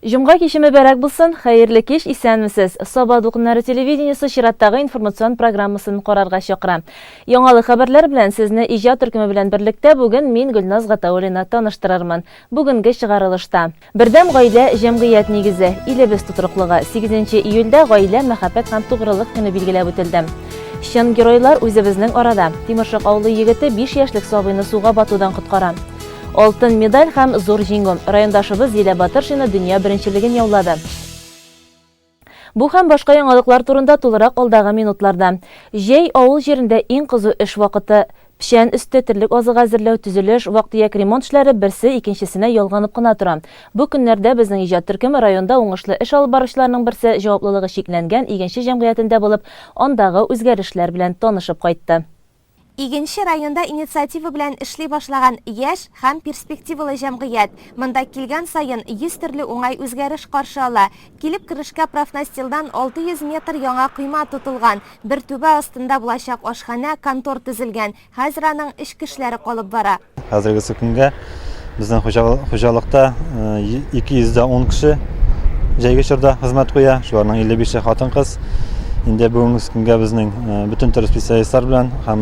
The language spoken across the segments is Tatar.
Җомга киче мөбарәк булсын, хәерле кич, исәнмесез. Саба дулкыннары телевидениесе чираттагы информацион программасын карарга чакыра. Яңалык хәбәрләр белән сезне иҗат төркеме белән берлектә бүген мин Гөлназ Гатауллина таныштырырмын. Бүгенге чыгарылышта. Бердәм гаилә җәмгыять нигезе, илебез тутырыклыгы 8 июльдә гаилә, мәхәббәт һәм тугрылык көне билгеләп үтелде. Чын геройлар үзебезнең арада. Тимершек авылы егете 5 яшьлек сабыйны суга батудан коткара. Алтын медаль һәм зур җиңү. Райондашыбыз Зилә Батыршина дөнья беренчелеген яулады. Бу һәм башка яңалыклар турында тулырак алдагы минутларда. Җәй авыл җирендә иң кызу эш вакыты. Печән өсте терлек азык әзерләү, төзелеш, вак-төяк ремонт эшләре берсе икенчесенә ялганып кына тора. Бу көннәрдә безнең иҗат төркеме районда уңышлы эш алып баручыларның берсе җаваплылыгы шикләнгән игенче җәмгыятендә булып, андагы үзгәрешләр белән танышып кайтты. Игенче районда инициатива белән эшли башлаган яшь һәм перспективалы җәмгыять. Монда килгән сайын 100 төрле уңай үзгәреш каршы ала. Килеп керешкә профнастилдан 600 метр яңа койма тотылган. Бер түбә астында булачак ашхана, контор төзелгән. Хәзер аның эш кешеләре калып бара. Хәзерге көнгә безнең хуҗалыкта 210 кеше җәйге чорда хезмәт куя. Шуларның 55-е хатын-кыз. Инде бүгенге көнгә безнең бүтән төр специалистлар белән һәм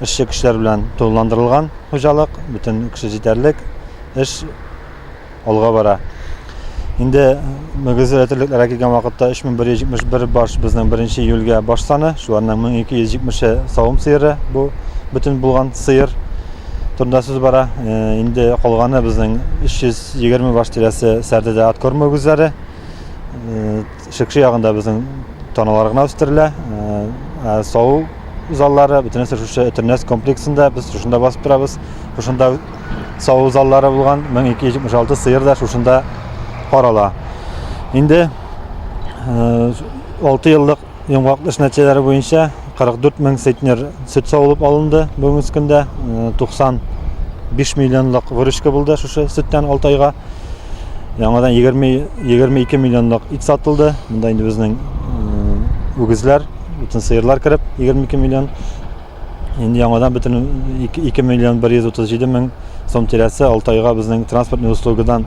эшче кешеләр белән тулыландырылган хуҗалык, бүтән кеше җитәрлек эш алга бара. Инде мөгезле терлекләргә килгән вакытта 3171 баш безнең 1 июльгә баш саны, шуларның 1270-е савым сыеры, бу бүтән булган сыер турында сүз бара. Инде калганы безнең 320 баш тирәсе сәрдәдә аткор мөгезләре. Шикши ягында безнең таналар гына үстерелә. Сау заллары, бөтенесе шушы интернет комплексында без шушында басып торабыз. Шушында сау заллары булган 1276 сыер да шушында карала. Инде 6 еллык йомгак эш нәтиҗәләре буенча 44 мең центнер сөт савылып алынды. Бүгенге көндә 95 миллионлык выручка булды шушы сөттән 6 айга. Яңадан 22 миллионлык ит сатылды. Монда инде безнең үгезләр, бүтән сыерлар кереп 22 миллион. Инде яңадан бүтән 2 миллион 137 мең сум тирәсе 6 айга безнең транспортный услугадан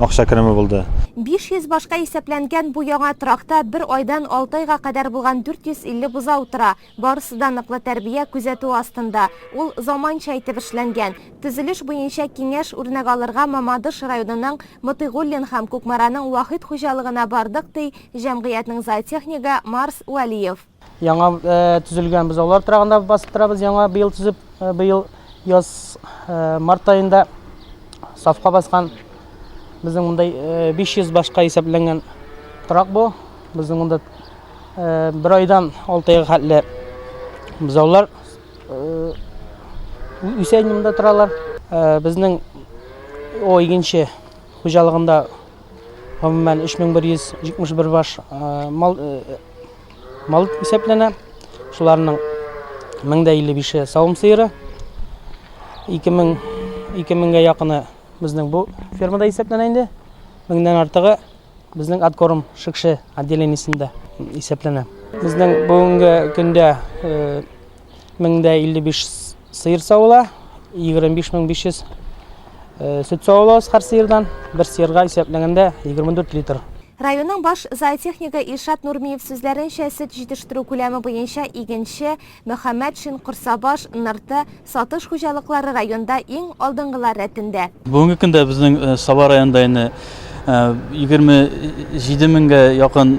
акча кереме булды. 500 башка исәпләнгән бу яңа тракта бер айдан 6 айга кадәр булган 450 бузау тора. Барысы да ныклы тәрбия күзәтү астында. Ул заманча итеп эшләнгән. Төзелеш буенча киңәш үрнәк алырга Мамадыш районының Мотыйгуллин һәм Кукмараның Вахит хуҗалыгына бардык ди җәмгыятьнең зоотехнигы Марс Уалиев. Яңа төзелгән бузаулар торагында басып торабыз. Яңа быел төзеп, быел яз март айында сафка баскан. Безнең монда 500 башка исәпләнгән торак бу. Безнең монда бер айдан 6 айга хәтле бузаулар үсәнемдә торалар. Безнең о игенче хуҗалыгында гомумән 3171 баш мал исәпләнә. Шуларның 1055-е савым сыеры, 2000-гә якыны безнең бу фермада исәпләнә инде. 1000дән артыгы безнең аткорым шикше отделениесендә исәпләнә. Безнең бүгенге көндә 1055 сыер савыла, 25500 сөт савылабыз һәр сыердан. Бер сыерга исәпләгәндә 24 литр. Районның баш зоотехнигы Илшат Нурмиев сүзләренчә, сөт җитештерү күләме буенча игенче, Мөхәммәтшин, Курсабаш, Нырты, Сатыш хуҗалыклары районда иң алдынгылар рәтендә. Бүгенге көндә безнең Саба районында 27 меңгә якын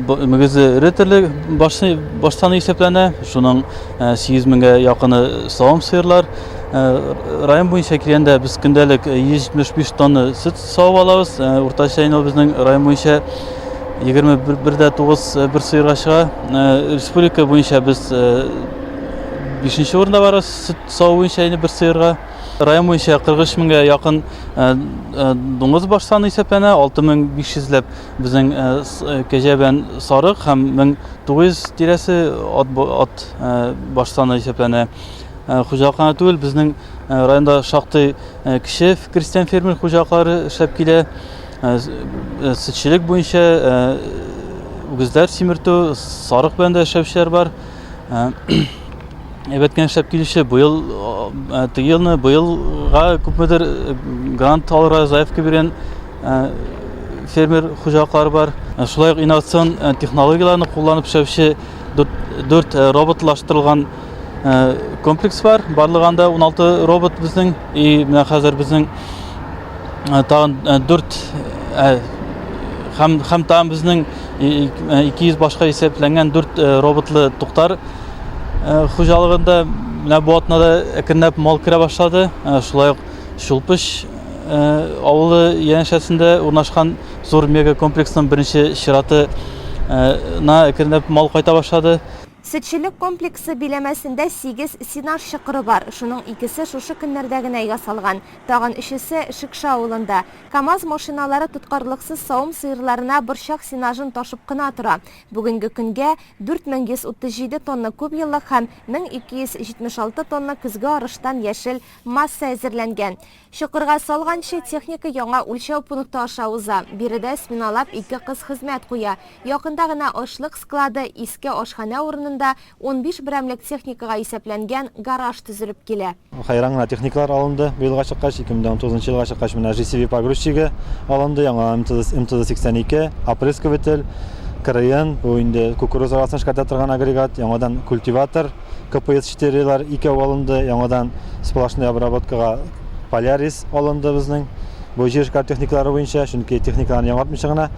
мөгезе ретерлек баштан исәпләнә. Шуның 8 меңгә якыны савым сыерлар. Район буенча килгәндә без көндәлек 175 тонна сөт савып алабыз. Уртача безнең район буенча 21.9 бер сыерга чыга. Республика буенча без 5нче урында барабыз сөт саву буенча бер сыерга. Район буенча 43 меңгә якын дуңгыз баш саны исәпләнә. 6500 ләп безнең кәҗә белән сарык һәм 1900 тирәсе ат баш саны исәпләнә. Хуҗалыкка түгел, безнең районда шактый кеше крестьян фермер хуҗалыклары эшләп килә. Сөтчелек буенча үгезләр симертү, сарык белән дә эшләүчеләр бар. Әйбәткән эшләп килүче быел быелга күпмедер грант алырга заявка биргән фермер хуҗалыклары бар. Шулай ук инновацион технологияларны кулланып эшләүче 4 роботлаштырылган комплекс бар. Барлыгында 16 робот безнең и менә хәзер безнең тагын 4 һәм тагын безнең 200 башка исәпләнгән 4 роботлы туктар хуҗалыгында менә бу атнада әкренләп мал керә башлады. Шулай ук Шулпыш авылы янәшәсендә урнашкан зур мега комплекснең беренче чираты на әкренләп мал кайта башлады. Сөтчелек комплексы биләмәсендә 8 синаж чокыры бар. Шуның икесе шушы көннәрдә генә ясалган. Тагын 3-се Шикша авылында. КАМАЗ машиналары тоткарлыксыз савым сыерларына борчак синажын ташып кына тора. Бүгенге көнгә 4137 тонна күп еллык һәм 1276 тонна көзгә арыштан яшел масса әзерләнгән. Чокырга салганчы техника яңа үлчәү пункты аша уза. Биредә сменалап 2 кыз хезмәт куя. Якында гына ашлык склады, иске ашхана урынында 15 берәмлек техникага исәпләнгән гараж төзелеп килә. Хайран гына техникалар алынды. Быелга чыккач, 2019 елга чыккач менә GCV погрузчиге алынды. Яңа МТЗ-82, опрыскиватель, КРН, бу инде кукуруз арасын шката торган агрегат, яңадан культиватор, КПС-4лар 2 алынды. Яңадан сплошной обработкага Полярис алынды безнең. Бу җир техникалары буенча, чөнки техникаларны яңартмыйча гына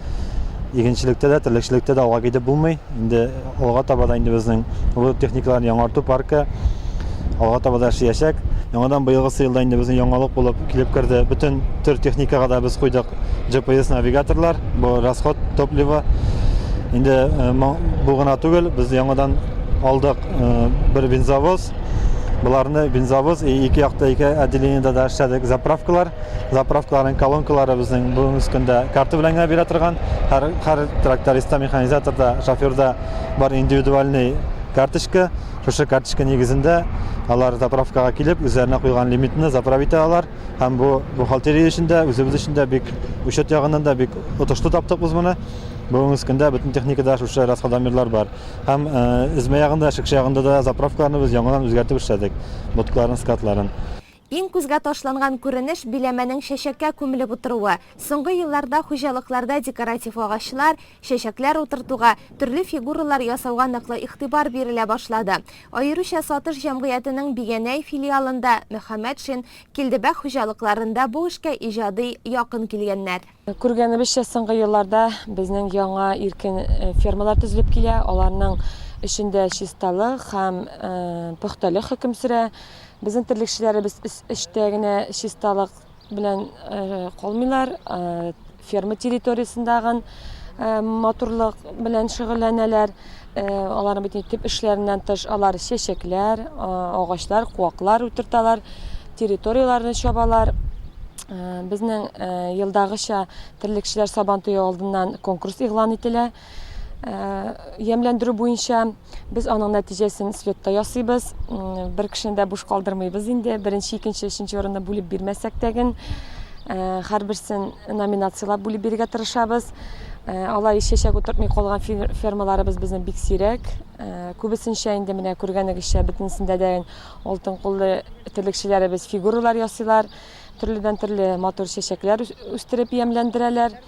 игенчелектә дә, терлекчелектә дә алга китеп булмый. Инде алга таба да инде безнең бу техникаларны яңарту паркы алга таба да эшләячәк. Яңадан быелгы елда инде безнең яңалык булып килеп керде. Бүтән төр техникага да без куйдык GPS навигаторлар, бу расход топлива. Инде бу гына түгел, без яңадан алдык бер бензовоз. Буларны бензовоз и 2 якта 2 отделениедә да эшләдек. Заправкаларның колонкалары безнең бүгенге көндә карта белән генә бирә торган. Һәр трактористта, механизаторда, шоферда бар индивидуальный карточка. Шушы карточка нигезендә алар заправкага килеп, үзләренә куйган лимитны заправить алалар. Һәм бу бухгалтерия эшендә, үзебез эшендә бик учет ягыннан да бик отышлы таптык без моны. Бүгенге көндә бүтән техникада шушы расходомерлар бар. Һәм измә ягында, Шикша ягында да заправкаларны без яңадан үзгәртеп эшләдек. Боткаларын, скатларын. Иң күзгә ташланган күренеш биләмәнең чәчәккә күмелеп утыруы. Соңгы елларда хуҗалыкларда декоратив агачлар, чәчәкләр утыртуга, төрле фигуралар ясауга ныклы игътибар бирелә башлады. Аеруча Сатыш җәмгыятенең Бигәнәй филиалында Мөхәммәдшин Килдебәк хуҗалыкларында бу эшкә иҗади якын килгәннәр. Күргәнебезчә, соңгы елларда безнең яңа иркен фермалар төзелеп килә. Аларның эчендә чисталык һәм пөхтәлек хөкем сөрә. Безнең терлекчеләребез эштә генә чисталык белән калмыйлар, ферма территориясендәге матурлык белән шөгыльләнәләр. Аларның бөтен төп эшләреннән тыш алар чәчәкләр, агачлар, куаклар утырталар, территорияларны чабалар. Безнең елдагыча терлекчеләр Сабантуй алдыннан конкурс игълан ителә. Ямләндерү буенча без аның нәтиҗәсен слетта ясыйбыз. Бер кешене дә буш калдырмыйбыз инде. Беренче, икенче, өченче урынны бүлеп бирмәсәк тәген. Һәрберсен номинациялап бүлеп бирергә тырышабыз. Алай чәчәк утыртмый калган фермаларыбыз безнең бик сирәк. Күбесенчә инде менә күргәнегезчә бөтенсендә дә алтын куллы терлекчеләребез фигуралар ясыйлар. Төрледән-төрле матур чәчәкләр үстереп ямләндерәләр.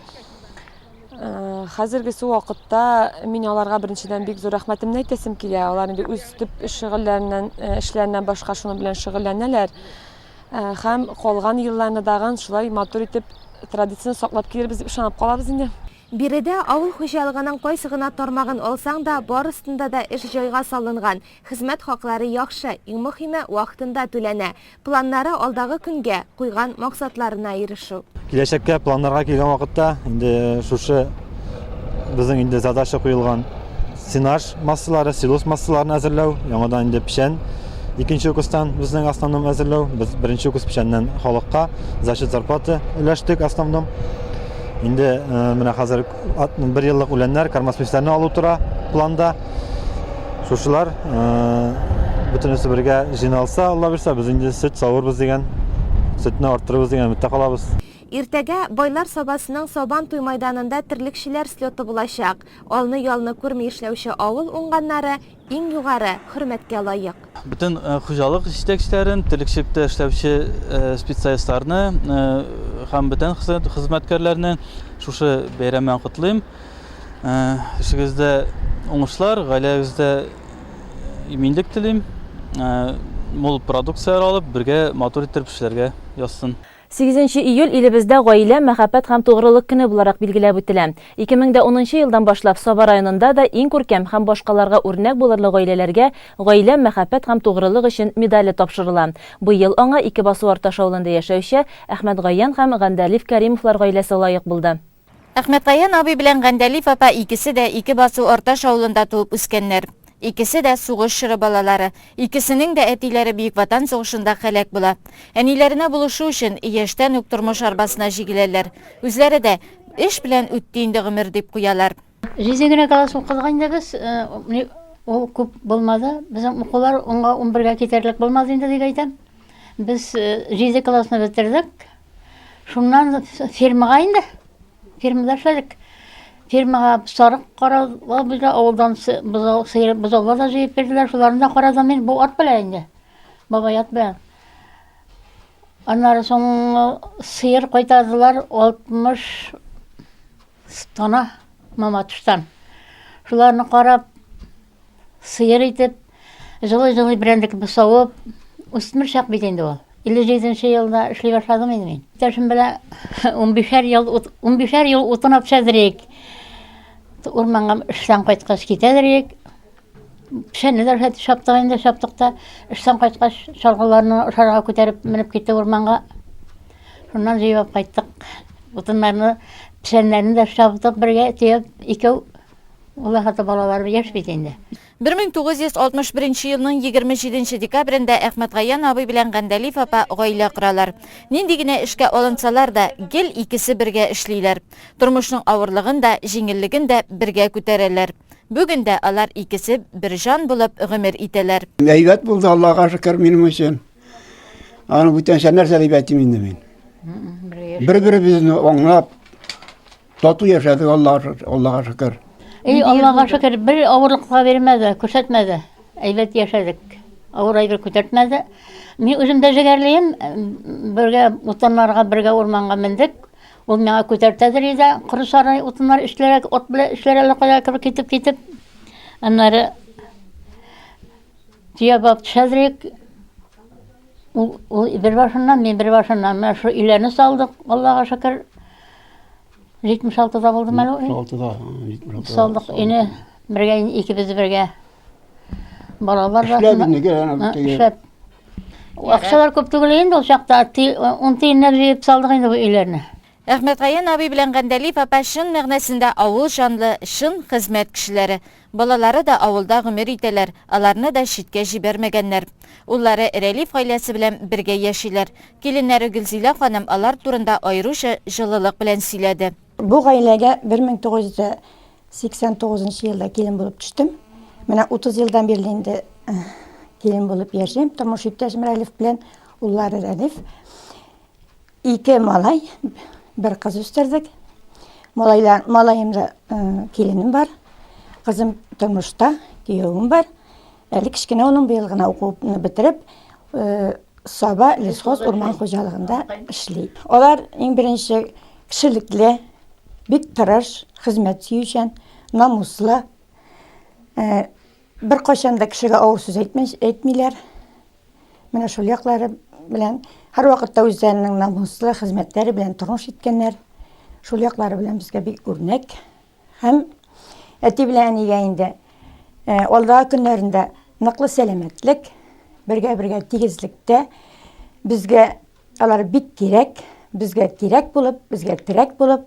Хәзерге вакытта мин аларга беренчедән бик зур рәхмәтемне әйтәсем килә. Алар инде үз төп эшләреннән башка шуның белән шөгыльләнәләр. Һәм калган елларны дагы шулай матур итеп традицияны саклап килербез дип ышанып калабыз инде. Биредә авыл хуҗалыгының кайсы гына тармагын алсаң да, барысында да эш җайга салынган. Хезмәт хаклары яхшы, иң мөһиме вакытында түләнә. Планнары алдагы көнгә куйган максатларына ирешү. Киләчәккә планнарга килгән вакытта инде шушы безнең инде задача куелган синаж массалары, силос массаларын әзерләү, яңадан инде печән икенче укыстан безнең основном әзерләү. Без беренче укыс печәннән халыкка защит зарплаты өләштек основном. Инде менә хәзер 1 еллык үләннәр, кормоспецларны алу тора планда. Шушылар бөтенесе бергә җыйналса, Алла бирсә, без инде сөт савырбыз дигән, сөтне арттырырбыз дигән үмиттә калабыз. Иртәгә байлар сабасының Сабантуй мәйданында терлекчеләр слеты булачак. Алны-ялны күрми эшләүче авыл уңганнары иң югары хөрмәткә лаек. Бүтән хуҗалык җитәкчеләрен, терлекчелектә эшләүче специалистларны һәм бөтен хезмәткәрләрне шушы бәйрәммен котлыйм. Эшегездә уңышлар, гаиләгездә иминлек телим. Мул продукциялар алып, бергә матур итеп эшләргә язсын. 8 июль илебездә гаилә, мәхәббәт һәм тугрылык көне буларак билгеләп үтелә. 2010 елдан башлап Саба районында да иң күркәм һәм башкаларга үрнәк булырлык гаиләләргә гаилә, мәхәббәт һәм тугрылык өчен медале тапшырыла. Бу ел аңа 2 басуар таш авылында яшәүче Әхмәт Гаян һәм Гандалиф Кәримовлар гаиләсе лаек булды. Әхмәт Гаян абый белән Гандалиф апа икесе дә 2 басу Арташ авылында туып үскәннәр. Икесе дә сугыш чоры балалары. Икесенең дә әтиләре Бөек Ватан сугышында һәлак була. Әниләренә булышу өчен яшьтән үк тормыш арбасына җигеләләр. Үзләре дә эш белән үтте инде гомер дип куялар. Жизнегенә класс укыганда без ул күп булмады. Безнең укулар 11-гә китәрлек булмады инде дип әйтәм. Без жизнь классны бетердек. Шуннан фирмага инде. Фирмада эшләдек. Фирмага сарык каралга безгә авылдан бозаулар да җыеп бирделәр. Шуларны да карадым мин бу ат белән инде. Бабаят белән. Аннары соң сыер кайтардылар 60 тона маматыштан. Шуларны карап сыер итеп җылы брендик бусавып үсмер чак бит инде ул. 57 елда эшли башладым инде мин. Тәшем белән 15 ел утынып шәдерик. Урманга эштән кайткач китәдерик. Пешәне дә шаптыкта эштән кайткач шалгыларны шарга күтәреп менеп китте урманга. Шуннан җыйып кайттык. Утыннарны, пешәннәрне дә шаптык бергә тиеп, икәү улахата балалар яшь бит инде. 1961 елның 27 декабрендә Әхмәт Гаян абый белән Гандалиф апа гаилә коралар. Нинди генә эшкә алынсалар да, гел икесе бергә эшлиләр. Тормышның авырлыгын да, җиңеллеген дә бергә күтәрәләр. Бүген дә алар икесе бер җан булып гомер итәләр. Әйбәт булды, Аллаһка шөкер минем өчен. Аны бүтән нәрсә дип әйтим инде мин. Бер-беребезне аңлап, тату яшәдек, Аллаһка шөкер. Аллаһка шөкер, бер авырлыкка бирмәде, күрсәтмәде. Әйбәт яшәдек. Авыр әйбер күтәртмәде. Мин үзем дә җигәрлеем, бергә утыннарга, бергә урманга мендек. Ул миңа күтәртәдер иде. Кыры сарай утыннар эшләрәк, от белән эшләрәле кая китеп. Аннары тиябап төшәдерик. Ул бер башыннан, мин бер башыннан. Менә шу иләрне салдык, Аллаһка шөкер. 76-да булдым әле. 76-да. Салдык ине бергә икебез бергә. Балалар да. Эшләп. Акчалар күп түгел инде ул чакта. 10 тиеннәр җыеп салдык инде бу иләрне. Әхмәт Гаян абый белән Гандалиф апа шын мәгънәсендә авыл жанлы, шын хезмәт кешеләре. Балалары да авылда гомер итәләр, аларны да читкә җибәрмәгәннәр. Уллары Рәлиф гаиләсе белән бергә яшиләр. Киленнәре Гөлзилә ханым алар турында аеруча җылылык белән сөйләде. Бу гаиләгә 1989 елда килен булып төштем. Менә 30 елдан бирле инде килен булып яшим. Тормыш иптәшем Рәлиф белән уллары Рәлиф. 2 малай, бер кыз үстердек. Малаемда киленем бар. Кызым тормышта, күйеүем бар. Әле кичкенә уның быел гына укуын бетереп, Саба лесхоз урман хуҗалыгында эшли. Алар иң беренче кешелекле, бик тырыш, хезмәт сөючән, намуслы. Бер кайчан да кешегә авыр сүз әйтмиләр. Менә шул яклары белән һәрвакытта үзләренең намуслы хезмәтләре белән тормыш иткәннәр. Шул яклары белән безгә бик үрнәк. Һәм әти белән әнигә инде алда көннәрендә ныклы сәламәтлек, бергә тигезлектә безгә алар бик кирәк, безгә кирәк булып, безгә терәк булып,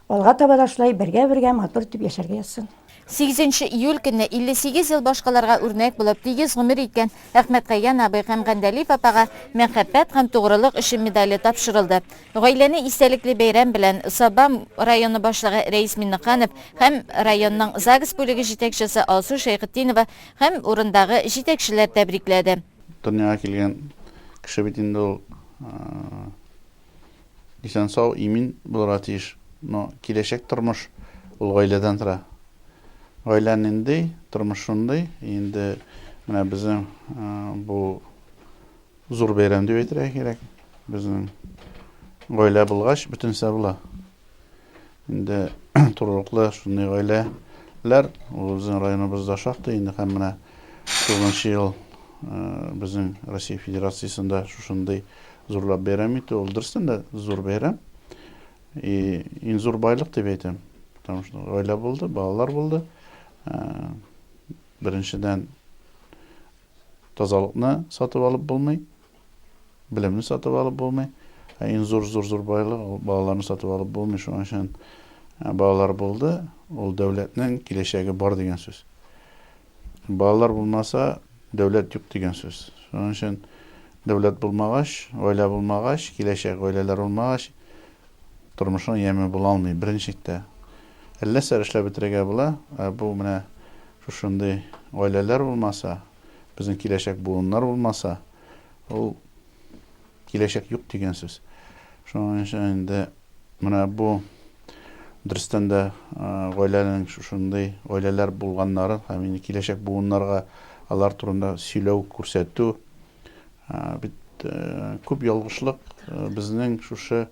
алга таба да шулай бергә матур итеп яшәргә язсын. 8 июль көнне 58 ел башкаларга үрнәк булып тигез гомер иткән Әхмәт Гаян абый һәм Гандалиф апага мәхәббәт һәм тугрылык өчен медале тапшырылды. Гаиләне истәлекле бәйрәм белән Сабам районы башлыгы Рәис Миннеханов һәм районның ЗАГС бүлеге җитәкчесе Алсу Шәйхетдинова һәм урындагы җитәкчеләр тәбрикләде. Дөньяга килгән кеше бит инде ул исән сау, имин булырга тиеш. Но киләчәк тормыш ул гаиләдән тора. Гаиләнең инде тормышында инде менә безнең бу зур бәйрәм дип әйтергә кирәк. Безнең гаилә булгач, бөтенсе була. Инде турыклы шундый гаиләләр безнең районыбызда шактый, инде һәм менә 9нчы ел безнең Россия Федерациясендә шушындый зурлап бәйрәм итү, ул дөрестән дә зур бәйрәм. Иң зур байлык дип әйтәм. Потому что гаилә булды, балалар булды. Беренчедән тазалыкны сатып алып булмый, белемне сатып алып булмый. Иң зур байлык ул балаларны сатып алып булмый. Шуның өчен балалар булды, ул дәүләтнең киләчәге бар дигән сүз. Балалар булмаса, дәүләт юк дигән сүз. Шуның өчен дәүләт булмагач, гаилә булмагач, киләчәк гаиләләр булмагач, тормышның яме була алмый. Беренчектә әллә эшләп бетерергә була, бу менә шушындый гаиләләр булмаса, безнең киләчәк буыннар булмаса, ул киләчәк юк дигән сүз. Шуның өчен инде менә бу дөрестән дә гаиләнең шушындый гаиләләр булганнарын һәм инде киләчәк буыннарга алар турында сөйләү, күрсәтү, бит күп ялгышлык безнең шушы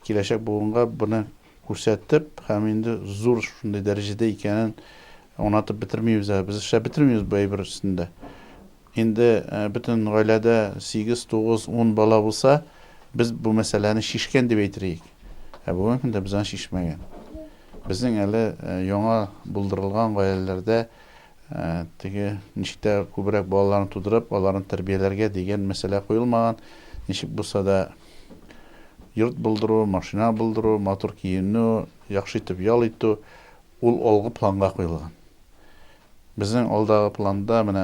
киләчәк буынга буны күрсәтеп, һәм инде зур шундый дәрәҗәдә икәнен онатып бетермибез, без эшләп бетермибез бу әйбер өстендә. Инде бөтен гаиләдә 8, 9, 10 бала булса, без бу мәсьәләне шишкән дип әйтерлек. Бүгенге көндә без аны шишмәгән. Безнең әле яңа булдырылган гаиләләрдә теге ничектә күбрәк балаларны тудырып, аларны тәрбияләргә дигән мәсьәлә куелмаган. Ничек булса да йорт булдыру, машина булдыру, матур киенү, яхшы итеп ял итү, ул алгы планга куелган. Безнең алдагы планда менә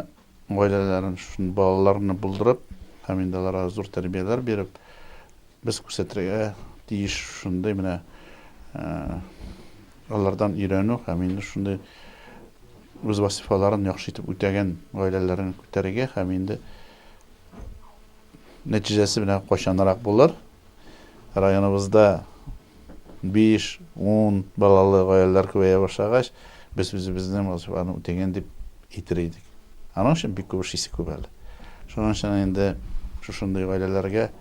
гаиләләрен, шуны балаларны булдырып, һәм инде аларга зур тәрбияләр биреп, без күрсәтергә тиеш шундый менә алардан өйрәнү һәм инде шундый үз вазифаларын яхшы итеп үтәгән гаиләләрен күтәрергә һәм инде нәтиҗәсе менә кайчанрак булыр. Районыбызда 5-10 балалы гаиләләр күбәя башлагач, без үзебезнең вазифаны үтәгән дип әйтер идек. Аның өчен бик күп эш күп әле. Шуның өчен инде шушындый гаиләләргә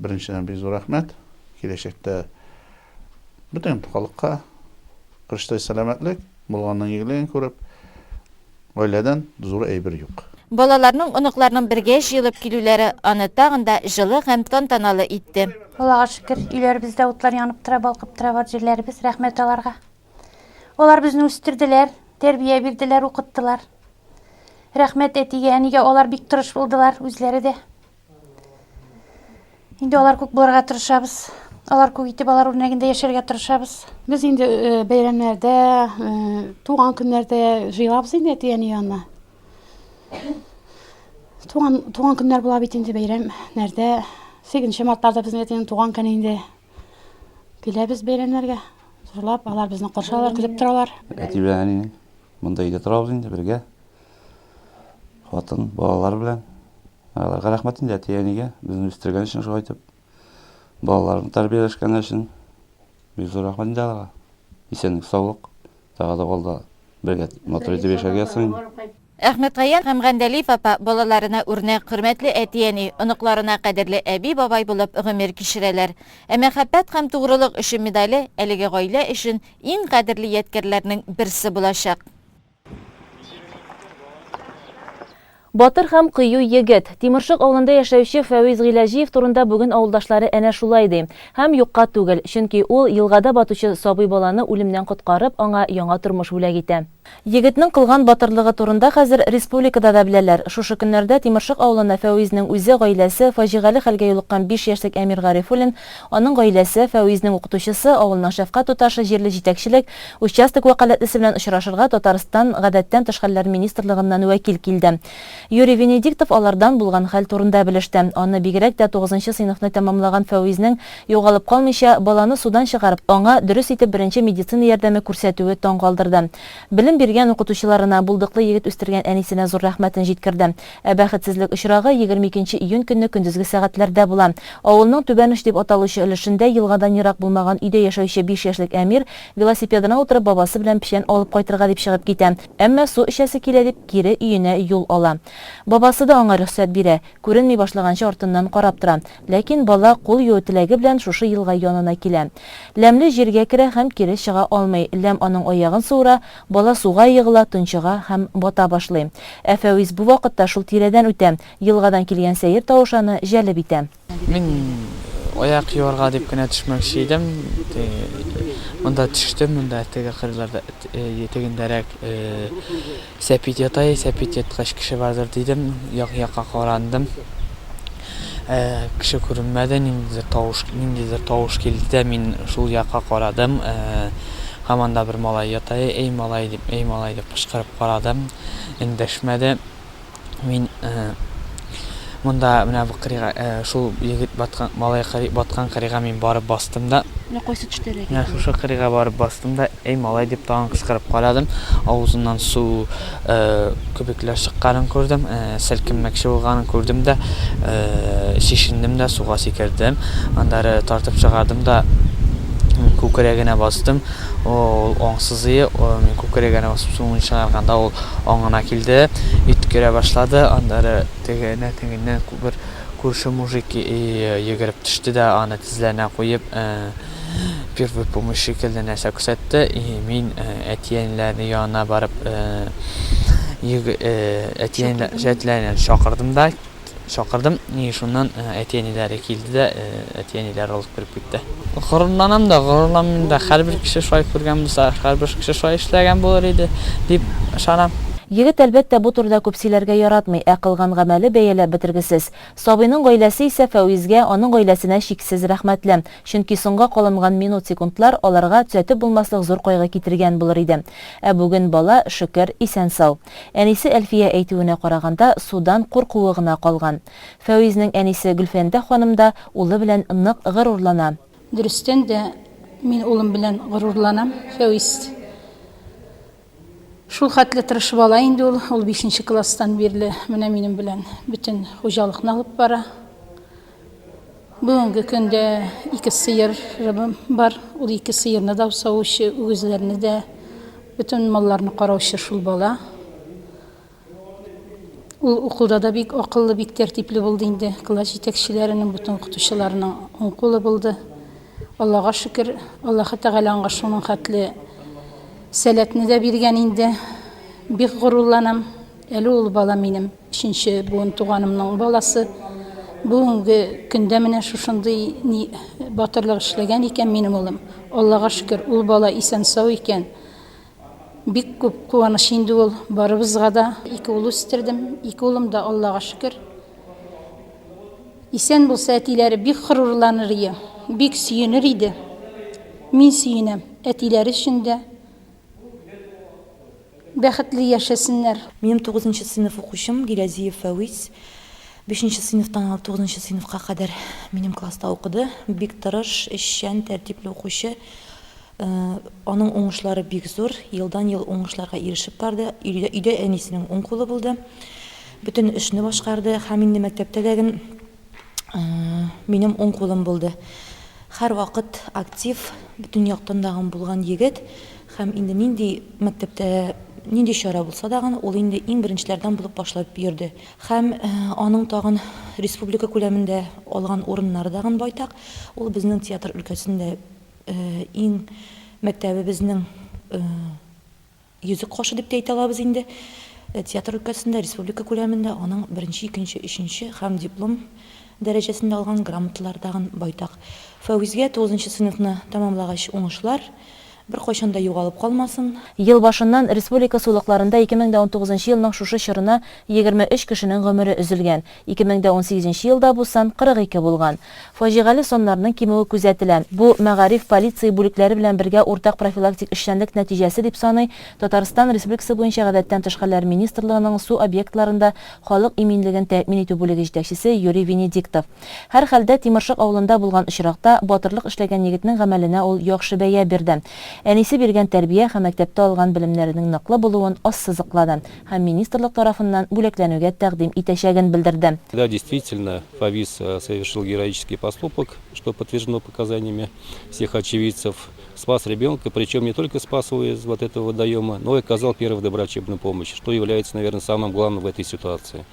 беренчедән бик зур рәхмәт. Киләчәктә бөтен халыкка кырыштай сәламәтлек, булганның игелеген күреп, гаиләдән зур әйбер юк. Балаларның, оныкларның бергә җыелып килүләре аны тагын да җылы һәм тантаналы итте. Аллага шөкер, өйләребездә утлар янып тора, балкып тора бар җирләребез, рәхмәт аларга. Алар безне үстерделәр, тәрбия бирделәр, укыттылар. Рәхмәт әтигә, әнигә, алар бик тырыш булдылар үзләре дә. Инде алар күк булырга тырышабыз. Алар күк итеп, алар үрнәгендә яшәргә тырышабыз. Без инде бәйрәмнәрдә, туган көннәрдә җыелабыз инде әти-әни янына. Туган көннәр була бит инде бәйрәмнәрдә. 8 мартларда безнең әтинең туган көне инде. Киләбез бәйрәмнәргә. Зурлап, алар безне каршылар, көтеп торалар. Әти белән әнинең монда өйдә торабыз инде бергә. Хатын, балалар белән. Аларга рәхмәт инде әти-әнигә, безне үстергән өчен шулай итеп. Балаларны тәрбияләшкән өчен бик зур рәхмәт инде аларга. Исәнлек, саулык, тагы да алда бергә матур итеп яшәргә ясый. Әхмәтгаян һәм Гәндәлиев апа балаларына үрнәк, хөрмәтле әти-әни, оныкларына кадерле әби-бабай булып гомер кичерәләр. Ә мәхәббәт һәм тугрылык өчен медале әлеге гаилә өчен иң кадерле ядкәрләрнең берсе булачак. Батыр һәм кыю егет. Тимершык авылында яшәүче Фәвиз Гыйләҗиев турында бүген авылдашлары әнә шулай ди. Һәм юкка түгел, чөнки ул елгада батучы сабый баланы үлемнән коткарып, аңа яңа тормыш бүләк итә. Егетнең кылган батырлыгы турында хәзер республикада да беләләр. Шушы көннәрдә Тимершык авылына Фәвизнең үзе, гаиләсе, фаҗигале хәлгә юлыккан 5 яшьлек Әмир Гарифуллин, аның гаиләсе, Фәвизнең укытучысы, авылның шәфкать туташы, җирле җитәкчелек, участок вәкаләтлесе белән очрашырга Татарстан гадәттән тыш хәлләр министрлыгыннан вәкил килде. Юрий Венедиктов алардан булган хәл турында белеште. Аны бигрәк тә 9нчы сыйныфны тәмамлаган Фәвизнең югалып калмыйча баланы судан чыгарып, аңа дөрес итеп беренче медицина ярдәме күрсәтүе таң калдырды. Белем биргән укытучыларына, булдыклы егет үстергән әнисенә зур рәхмәтен җиткерде. Бәхетсезлек очрагы 22 июнь көнне көндезге сәгатьләрдә була. Авылның Түбәнеш дип аталучы өлешендә елгадан ерак булмаган өйдә яшәүче 5 яшьлек Әмир велосипедына утырып бабасы белән печән алып кайтырга дип чыгып китә. Әмма су эчәсе килә дип кире өенә юл ала. Бабасы да аңа рөхсәт бирә, күренми башлаганчы артыннан карап тора. Ләкин бала кул юу теләге белән шушы елга янына килә. Ләмле җиргә керә һәм кире чыга алмый. Ләм аның аягын суыра, бала суга егыла, тончыга һәм бата башлый. Фәвиз бу вакытта шул тирәдән үтә, елгадан килгән сәер тавышаны җәлеп итә. Мин аяк юарга дип кенә төшмәкче идем. Монда төштем, монда теге кырларда етегендәрәк сәпит ятай, сәпит яткач кеше бардыр дидем, якка карандым. Кеше күренмәде, ниндидер тавыш килде, мин шул якка карадым. Һаманда бер малай ятай, эй малай дип кычкырып карадым, эндәшмәде. Мин монда менә бу кырыйга шул егет малай баткан кырыйга мин барып бастым да. Кайсы төштәрәк? Шушы кырыйга барып бастым да, эй малай дип тагын кычкырып карадым. Авызыннан су күбекләр чыкканын күрдем, селкенмәкче булганын күрдем дә, шишендем дә, суга сикердем. Андары тартып чыгардым да, күкрәгенә бастым. Ул аңсызый, мин күкрәгенә басып суын чыгарганда ул аңына килде, иткерә башлады. Андары тегенә бер күрше мужик йөгереп төште дә, аны тезләренә куеп, первый помощь шикелле нәрсә күрсәтте. Мин әтиәнләрнең янына барып, әтиәнләрне чакырдым. Шуннан әтиәнләре килде дә, әтиәнләр алып кереп китте. Горурланам да, һәрбер кеше шулай күргән булса, һәрбер кеше шулай эшләгән булыр иде дип ышанам. Егет әлбәттә бу турыда күп сөйләргә яратмый, кылган гамәле бәяләп бетергесез. Сабыйның гаиләсе исә Фәвизгә, аның гаиләсенә шиксез рәхмәтле. Чөнки соңга калынган минут-секундлар аларга төзәтеп булмаслык зур кайгы китергән булыр иде. Бүген бала шөкер исән-сау. Әнисе Әлфия әйтүенә караганда, судан куркуы гына калган. Фәвизнең әнисе Гөлфәндә ханым да улы белән нык горурлана. Дөрестән дә мин улым белән горурланам. Фәвиз шул хәтле тырышып ала инде ул 5нче класстан бирле менә минем белән бөтен хуҗалыкны алып бара. Бүгенге көндә 2 сыерым бар. Ул 2 сыерны да савучы, үгезләрне дә, бөтен малларны караучы шул бала. Ул укуда да бик акыллы, бик тәртипле булды инде. Класс җитәкчеләренең, бөтен укытучыларның уң кулы булды. Аллага шөкер, Аллаһ Тәгалә аңа шуның хәтле сәләтне дә биргән инде. Бик горурланам. Әле ул бала минем 3нче буын туганымның баласы. Бүгенге көндә менә шушындый батырлык эшләгән икән минем улым. Аллага шөкер, ул бала исән-сау икән. Бик күп куаныч инде ул. Барыбызга да 2 ул үстердем. 2 улым да Аллага шөкер. Исән булса әтиләре бик горурланыр иде. Бик сөенер иде. Мин сөенәм. Әтиләре өчен дә бәхетле яшәсеннәр. Минем 9нчы сыйныф укучым Гилязиев Фәвиз. 5нче сыйныфтан алып 9нчы сыйныфка кадәр минем класста укыды. Бик тырыш, эшчән, тәртипле укучы. Аның уңышлары бик зур. Елдан-ел уңышларга ирешеп барды. Өйдә әнисенең уң кулы булды. Бөтен эшне башкарды. Һәм инде мәктәптәге минем уң кулым булды. Һәр вакыт актив, бөтен яктан дагын булган егет. Һәм инде нинди мәктәптә нинди чара булса дагы, ул инде иң беренчеләрдән булып башлап йөрде. Һәм аның тагын республика күләмендә алган урыннары дагын байтак. Ул безнең театр өлкәсендә иң мәктәбебезнең йөзек кашы дип әйтә алабыз инде. Театр өлкәсендә республика күләмендә аның 1нче, 2нче, 3нче һәм диплом дәрәҗәсендә алган грамоталар дагын байтак. Фәвизгә 9нчы сыйныфны тәмамлагач уңышлар, бер кайчан да югалып калмасын. Ел башыннан республика сулыкларында 2019 елның шушы чорына 23 кешенең гомере өзелгән. 2018 елда бу сан 42 булган. Фаҗигале соннарның кимүе күзәтелә. Бу мәгариф полиция бүлекләре белән бергә уртак профилактик эшчәнлек нәтиҗәсе дип саный Татарстан Республикасы буенча гадәттән тыш хәлләр министрлыгының су объектларында халык иминлеген тәэмин итү бүлеге җитәкчесе Юрий Венедиктов. Һәр хәлдә Тимершык авылында булган очракта батырлык эшләгән егетнең гамәленә ул яхшы бәя бирде. Әнисе биргән тәрбия һәм мәктәптә алган белемнәренең ныклы булуын ассызыклады һәм министрлык тарафыннан бүләкләнүгә тәкъдим итәчәген белдерде. Да, действительно, Фавис совершил героический поступок, что подтверждено показаниями всех очевидцев. Спас ребенка, причем не только спас его из вот этого водоема, но и оказал первую добровольческую помощь, что является, наверное, самым главным в этой ситуации.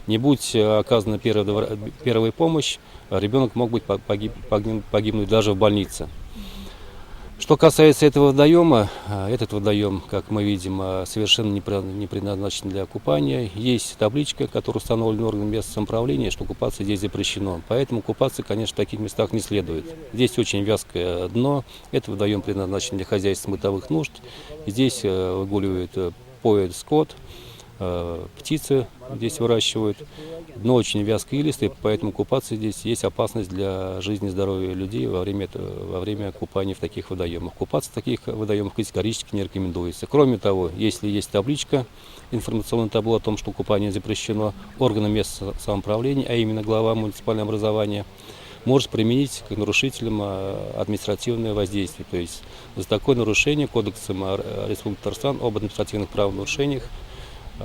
Не будь оказана первая помощь, ребенок мог быть погибнуть даже в больнице. Что касается этого водоема, этот водоем, как мы видим, совершенно не предназначен для купания. Есть табличка, которая установлена органом местного самоуправления, что купаться здесь запрещено. Поэтому купаться, конечно, в таких местах не следует. Здесь очень вязкое дно. Этот водоем предназначен для хозяйственных бытовых нужд. Здесь выгуливают, поют скот, птицы здесь выращивают. Дно очень вязкое и илистое, поэтому купаться здесь есть опасность для жизни и здоровья людей во время купания в таких водоемах. Купаться в таких водоемах категорически не рекомендуется. Кроме того, если есть табличка, информационное табло о том, что купание запрещено, органы местного самоуправления, а именно глава муниципального образования, может применить к нарушителям административное воздействие. То есть за такое нарушение Кодексом Республики Татарстан об административных правонарушениях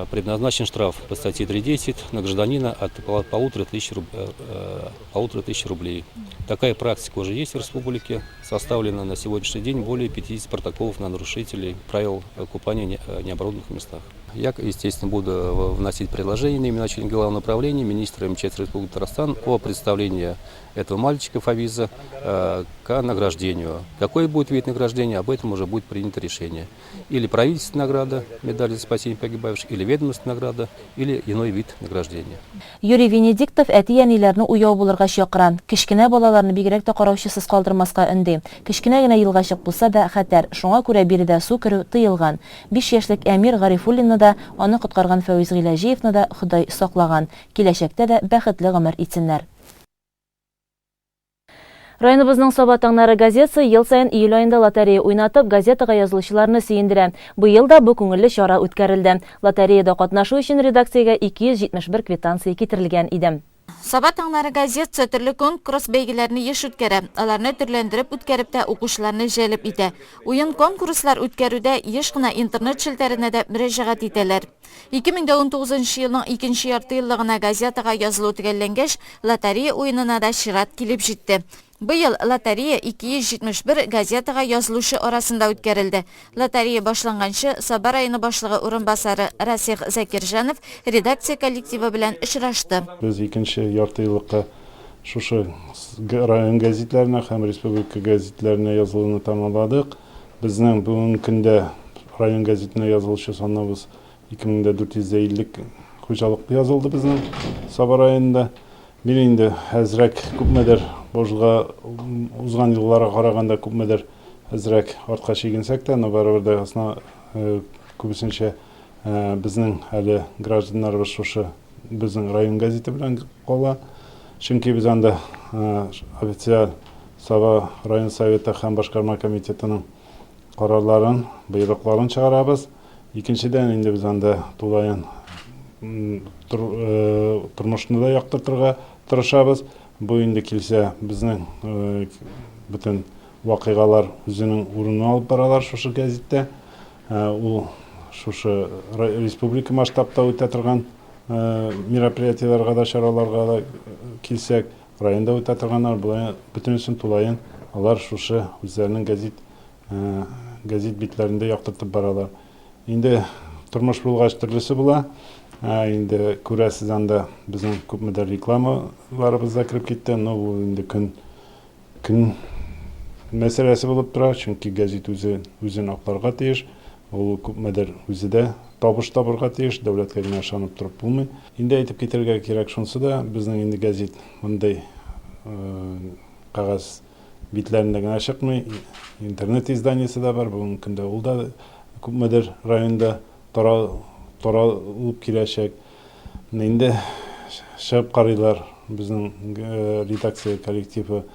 предназначен штраф по статье 3.10 на гражданина от 1500 рублей. Такая практика уже есть в республике. Составлено на сегодняшний день более 50 протоколов на нарушителей правил купания в необорудованных местах. Я, естественно, буду вносить предложение на имя начальника главного управления министра МЧС Республики Татарстан о представлении этого мальчика Фавиза к награждению. Какой будет вид награждения, об этом уже будет принято решение. Или правительственная награда, медаль за спасение погибающих, или ведомственная награда, или иной вид награждения. Юрий Венедиктов әти-әниләрне уяу булырга чакыра. Кечкенә балаларны бигрәк тә караучысыз калдырмаска өнди. Кечкенә генә елгачык булса да хәтәр. Шуңа күрә биредә су керү тыелган. 5 яшьлек Әмир Гарифуллинны да, аны коткарган Фәвиз Гыйләҗиевны да Ходай саклаган. Киләчәктә дә бәхетле гомер итсеннәр. Районыбызның Сабатаңнары газетасы ел сайын июль айында лотерея уйнатып, газетага язылучыларны сөендерә. Быел да бу күңелле чара үткәрелде. Лотереяда катнашу өчен редакциягә 271 квитанция китерелгән иде. Сабатаңнары газетасы төрле конкурс бәйгеләрне еш үткәрә. Аларны төрләндереп үткәреп тә укучыларны җәлеп итә. Уен конкурслар үткәрүдә еш кына интернет шелтәренә дә мөрәҗәгать итәләр. 2019 елның 2нче ярты еллыгына газетага язылу төгәлләнгәч, лотерея уенына да чират килеп җитте. Быел лотерея 271 газетага язылушы арасында үткәрелде. Лотерея башланганчы Саба районы башлыгы урынбасары Расих Закиржанов редакция коллективы белән очрашты. Без 2нче ярты еллыкка шушы район газетләренә һәм республика газетләренә язылуны тамамладык. Безнең бүгенге көндә район газетына язылучы саныбыз 2450 хуҗалык язылды безнең Саба районында. Мин инде әзрәк күпмедер божга узган елларга караганда күпмедер әзрәк артка чигенсәк тә, но барыбер дә күбесенчә безнең әле гражданнарыбыз шушы безнең район газеты белән кала. Чөнки без анда официаль Саба район советы һәм башкарма комитетының карарларын, боерыкларын чыгарабыз. Икенчедән инде без анда тулаян тормышны да яктыртырга тырышабыз. Бу инде килсә безнең бөтен вакыйгалар үзенең урынын алып баралар шушы газетта. Ул шушы республика масштабта үтә торган мероприятияларга да, чараларга да килсәк, районда үтә торганнар бөтенесен тулайын алар шушы үзләренең газет битләрендә яктыртып баралар. Инде тормыш булгач төрлесе була. Инде күрәсез анда безнең күпмедер рекламаларыбыз да кирип китте, но бу инде көн мәсьәләсе булып тора, чөнки газет үзен акларга тиеш, ул күпмедер үзе дә табыш табырга тиеш, дәүләткә генә ышанып торып булмый. Инде әйтеп китәргә кирәк шунсы да, безнең инде газет мондай кагаз битләрендә генә чыкмый, интернет изданиесе да бар, бүгенге көндә ул да күпмедер районда таралып киләчәк. Инде чыгып карыйлар безнең редакция коллективы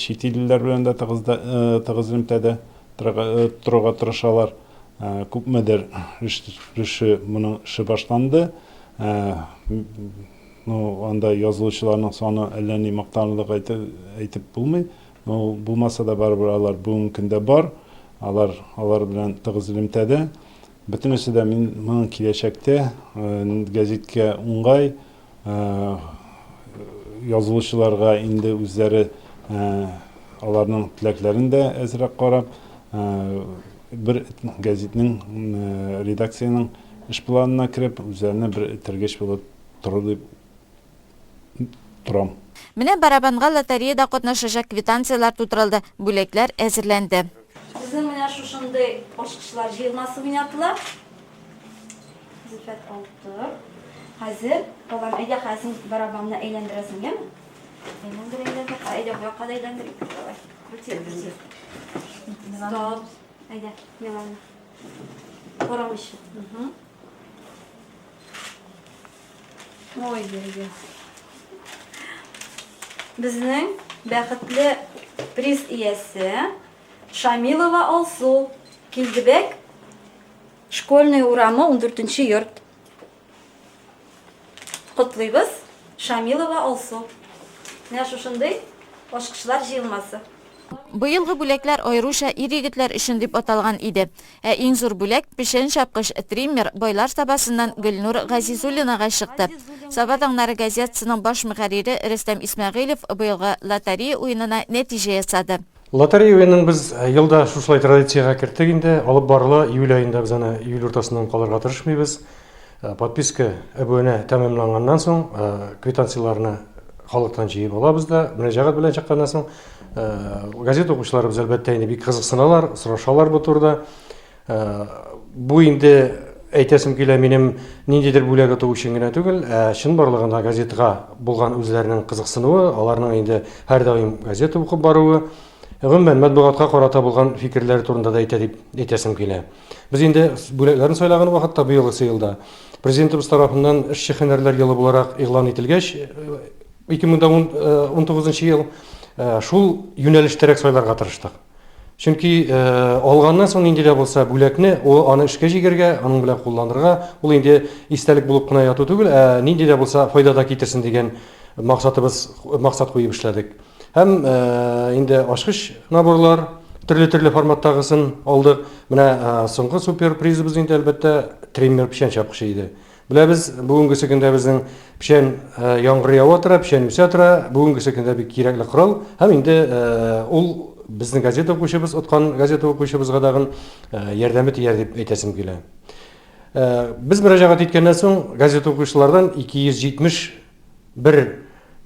чит илләр белән дә тыгыз элемтәдә торырга тырышалар. Күпмедер моның эше башланды. Анда язылучыларның саны әллә ни мактанырлык әйтеп булмый. Булмаса да барыбер алар бүгенге көндә бар. алар белән тыгыз элемтәдә. Бөтенесе дә моның киләчәктә гәзиткә уңай, язылучыларга инде үзләре аларның теләкләрен дә әзрәк карап, бер гәзитнең редакцияның эш планына кереп, үзләренә бер тергеч булып торыр дип торам. Менә барабанга лотереяда катнашачак квитанциялар тутырылды, бүләкләр әзерләнде. Безнең менә шушындай ачкычлар җыелмасы уйнатыла. Зифат алты. Хәзер балам әйдә хәзер барабанны әйләндерәсеңме? Әйләндер. Әйдә бу якка әйләндер. Крути. Стоп. Әйдә, Милана. Карамыш. Ой, гәргә. Безнең бәхетле приз иясе Шамилова Алсу Килдебек, школьный урамы 14-нче йорт. Котлыйбыз Шамилова Алсу. Менә шушындай ачкычлар җыелмасы. Быелгы бүләкләр аеруча ир-егетләр өчен дип аталган иде. Иң зур бүләк пешен шапкыш триммер байлар сабасыннан Гөлнур Газизуллинага чыкты. Саба таңнары газетасының баш мөхәррире Рөстәм Исмәгыйлев быелгы лотерея уенына нәтиҗә ясады. Лотерея уенын без елда шушылай традициягә кертек инде. Алып барыла июль айында без аны июль уртасыннан калырга тырышмыйбыз. Подписка әбүне тәмамланганнан соң квитанцияларны халыктан җыеп алабыз да, мөрәҗәгать белән чыкканнан соң газет укучылары әлбәттә инде бик кызыксыналар, сорашалар бу турыда. Бу инде әйтәсем килә минем ниндидер бүләк ату өчен генә түгел, чын барлыгында газетага булган үзләренең кызыксынуы, аларның инде һәр даим газета укып баруы, гомумән матбугатка карата булган фикерләр турында да әйтәсем килә. Без инде бүләкләрне сайлаган вакытта быелгы елда президентыбыз тарафыннан эшче һөнәрләр елы буларак игълан ителгәч 2019 ел шул юнәлештәрәк сайларга тырыштык. Чөнки алганнан соң инде дә булса бүләкне, аны эшкә җигәргә, аның белән кулланырга, ул инде истәлек булып кына яту түгел, нинди дә булса файдада китерсен дигән максат куеп эшләдек. Һәм инде ачкыч наборлар төрле форматтагысын алдык. Менә соңгы супер призыбыз инде әлбәттә триммер печән чапкычы иде. Беләбез, бүгенге көндә безнең печән яңгыр ява тора, печән үсә тора, бүгенге көндә бик кирәкле корал. Һәм инде ул безнең газета укучыбыз, откан газета укучыбызга дагы ярдәме тияр дип әйтәсем килә. Без мөрәҗәгать иткәннән соң газета укучылардан 271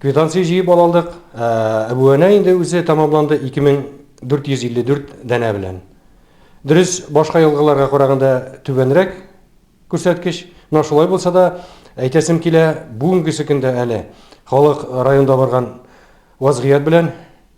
квитанция җыеп алдык. Әбүәнә инде үзе тәмамланды 2454 дәнә белән. Дөрес, башка елгыларга караганда түбәнрәк күрсәткеч. Шулай булса да, әйтәсем килә, бүгенге көндә әле халык районда барган вазгыять белән,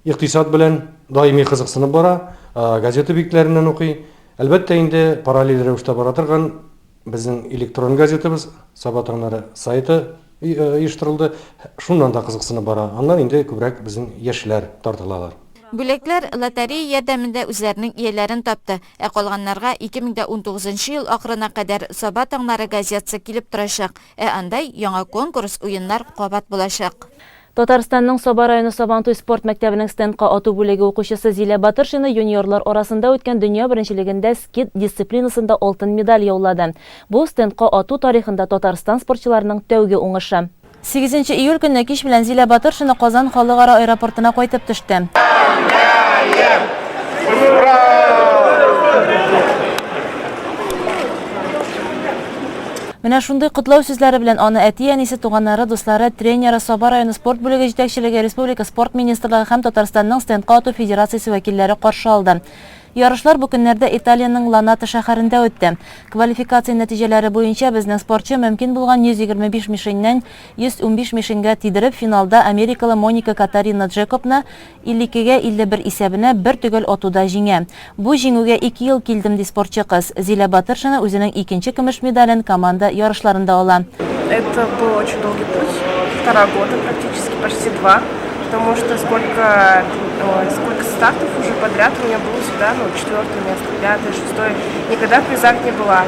икътисад белән даими кызыксынып бара, газета бикләреннән укый. Әлбәттә инде параллель рәвештә бара торган безнең электрон газетабыз, Саба таңнары сайты оештырылды. Шуннан да кызыксынып бара. Аннан инде күбрәк безнең яшьләр тартылалар. Бүләкләр лотерея ярдәмендә үзләренең ияләрен тапты. Калганнарга 2019 ел ахырына кадәр Саба таңнары газетасы килеп торачак. Андай яңа конкурс, уеннар кабат булачак. Татарстанның Саба районы Сабантуй спорт мәктәбенең стендка ату бүлеге укучысы Зилә Батыршина юниорлар арасында үткән дөнья беренчелегендә скит дисциплинасында алтын медаль яулады. Бу стендка ату тарихында Татарстан спортчыларының тәүге уңышы. 8 июль көнне кич белән Зилә Батыршина Казан халыкара аэропортына кайтып төште. Менә шундый котлау сүзләре белән аны әти-әнисе, туганнары, дуслары, тренеры, Саба районы спорт бүлеге җитәкчелеге, Республика спорт министрлыгы һәм Татарстанның стендка ату федерациясе вәкилләре каршы алды. Ярышлар бу көннәрдә Италиянең Ланата шәһәрендә үтте. Квалификация нәтиҗәләре буенча безнең спортчы мөмкин булган 125 мишеннән 115 мишенгә тидереп, финалда Америкалы Моника Катарина Джекобны 52-гә 51 исәбенә бер түгел атуда җиңә. Бу җиңүгә 2 ел килдем ди спортчы кыз. Зилә Батыршина үзенең икенче көмеш медален команда ярышларында ала. Это был очень долгий путь, 2 года, практически почти 2. Потому что сколько стартов уже подряд у меня было всегда, 4-е место, 5-е, 6-е, никогда в призах не была.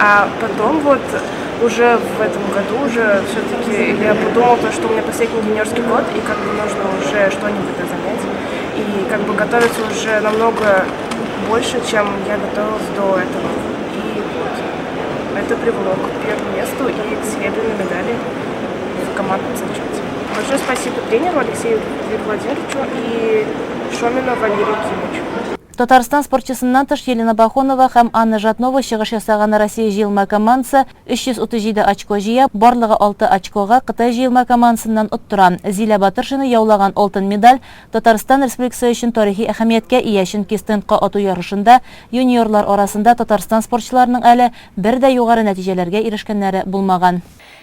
А потом вот уже в этом году уже все-таки я подумала, что у меня последний юниорский год, и как бы нужно уже что-нибудь занять. И и как бы готовиться уже намного больше, чем я готовилась до этого. И вот, это привело к первому месту и к серебряной медали в командном зачете. Большое спасибо тренеру Алексею Владимировичу и Шомину Валерию Кимовичу. Татарстан спортчысыннан тыш Елена Бахонова һәм Анна Жатнова чыгыш ясаган Россия җыелма командасы 337 очко җыя, барлыгы 6 очкога Кытай җыелма командасыннан оттыра. Зилә Батыршина яулаган алтын медаль Татарстан Республикасы өчен тарихи әһәмияткә ия, чөнки стендка ату ярышында юниорлар арасында Татарстан спортчыларының әле бер дә югары нәтиҗәләргә ирешкәннәре булмаган.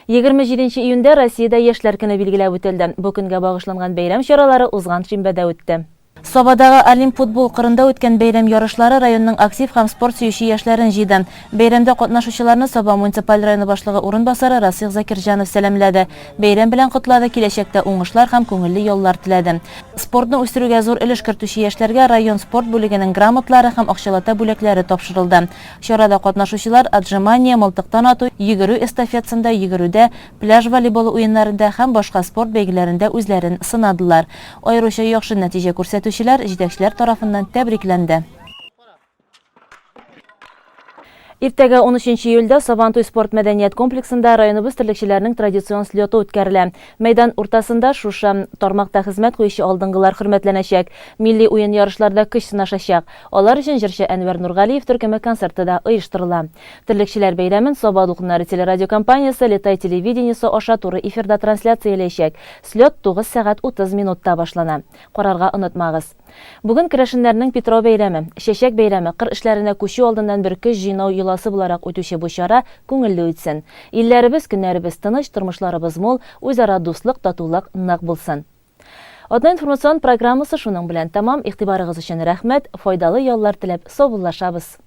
27 июньдә Россиядә яшьләр көне билгеләп үтелде. Бу көнгә багышланган бәйрәм чаралары узган шимбәдә үтте. Сабадагы Олимп футбол кырында үткән бәйрәм ярышлары районның актив һәм спорт сөюче яшьләрен җыйды. Бәйрәмдә катнашучыларны Саба муниципаль районы башлыгы урынбасары Расих Закирҗанов сәламләде. Бәйрәм белән котлады, киләчәктә уңышлар һәм күңелле яллар теләде. Спортны үстерүгә зур өлеш кертүче яшьләргә район спорт бүлегенең грамотлары һәм акчалата бүләкләре тапшырылды. Чарада катнашучылар отжимание, мылтыктан ату, йөгерү эстафетасында, йөгерүдә, пляж волейболы уеннарында һәм башка спорт бәйгеләрендә үзләрен сынадылар. Аеруча яхшы нәтиҗә күрсәтүчеләр җитәкчеләр тарафыннан тәбрикләнде. Иртәгә 13 июльдә Сабантуй спорт мәдәният комплексында районыбыз терлекчеләренең традицион слеты үткәрелә. Мәйдан уртасында шушы тармакта хезмәт куючы алдынгылар хөрмәтләнәчәк. Милли уен ярышларда көч сынашачак. Алар өчен җырчы Әнвәр Нургалиев төркеме концерты да оештырыла. Терлекчеләр бәйрәмен Саба Дулкыннары телерадиокомпаниясе Летай телевидениесе аша туры эфирда трансляцияләячәк. Слет 9 сәгать 30 минутта башлана. Карарга онытмагыз. Бүген керәшеннәрнең Петров бәйрәме, Чәчәк бәйрәме, кыр эшләренә күчү алдыннан бер көч җыйнау юласы буларак үтүче бу чара күңелле үтсен. Илләребез, көннәребез тыныч, тормышларыбыз мул, үзара дуслык, татулык нык булсын. Одна информацион программасы шуның белән тамам. Игътибарыгыз өчен рәхмәт. Файдалы яллар теләп саубуллашабыз.